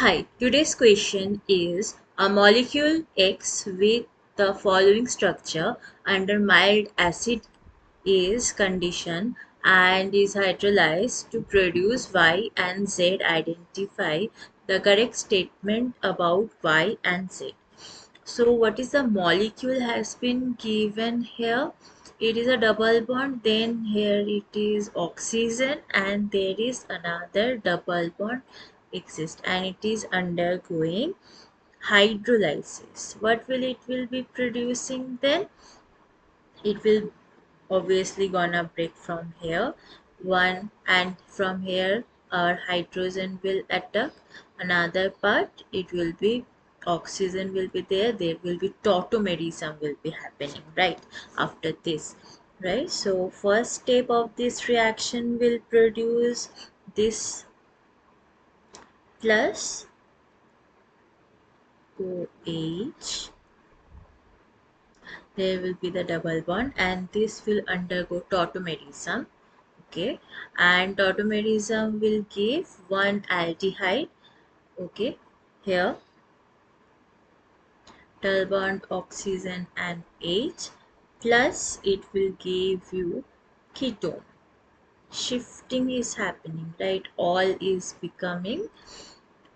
Hi, today's question is a molecule X with the following structure under mild acid is conditioned and is hydrolyzed to produce Y and Z. Identify the correct statement about Y and Z. So what is the molecule has been given here? It is a double bond, then here it is oxygen and there is another double bond exist and it is undergoing hydrolysis. What will it will be producing then? It will obviously gonna break from here one, and from here our hydrogen will attack another part. It will be oxygen will be there will be tautomerism will be happening right after this, right? So first step of this reaction will produce this plus OH. There will be the double bond and this will undergo tautomerism. Okay, and tautomerism will give one aldehyde. Okay, here double bond oxygen and H, plus it will give you ketone. Shifting is happening, right? All is becoming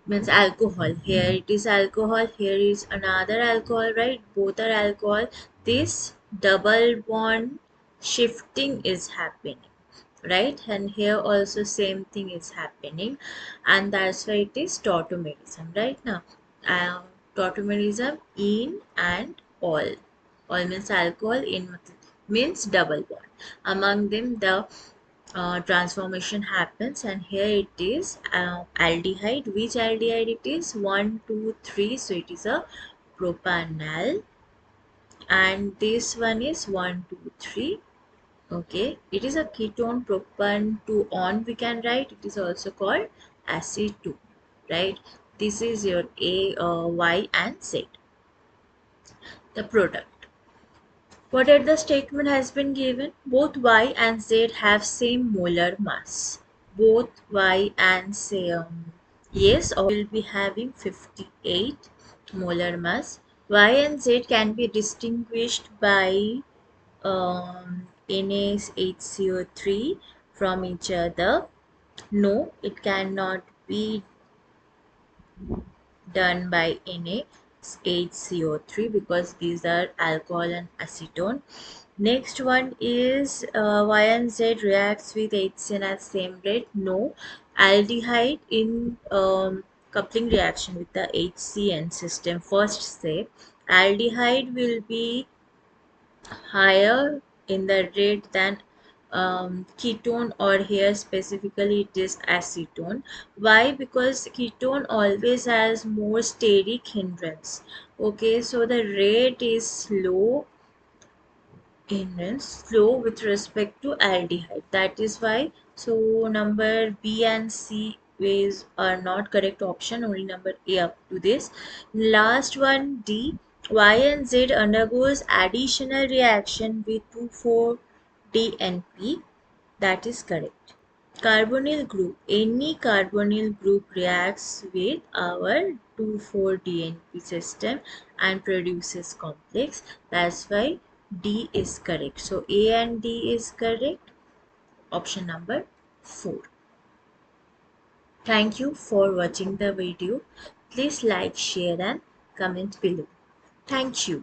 means alcohol. Here it is alcohol, here is another alcohol, right? Both are alcohol. This double bond shifting is happening, right? And here also same thing is happening, and that's why it is tautomerism right now. uh, Tautomerism in and all means alcohol, in means double bond. Among them the transformation happens, and here it is aldehyde. Which aldehyde it is? 1 2 3, so it is a propanol, and this one is 1 2 3. Okay, it is a ketone. Propan to on we can write. It is also called acetone, right? This is your A, Y and Z. The product. Whatever the statement has been given, both Y and Z have same molar mass. Both Y and Z, yes, or will be having 58 molar mass. Y and Z can be distinguished by NaHCO3 from each other. No, it cannot be done by NaHCO3 because these are alcohol and acetone. Next one is Y and Z reacts with HCN at same rate. No, aldehyde in coupling reaction with the HCN system. First step, aldehyde will be higher in the rate than ketone, or here specifically it is acetone. Why? Because ketone always has more steric hindrance. Okay, so the rate is slow with respect to aldehyde. That is why. So number B and C ways are not correct option. Only number A up to this. Last one D. Y and Z undergoes additional reaction with 2,4-DNP. That is correct. Carbonyl group. Any carbonyl group reacts with our 2,4-DNP system and produces complex. That's why D is correct. So A and D is correct. Option number 4. Thank you for watching the video. Please like, share and comment below. Thank you.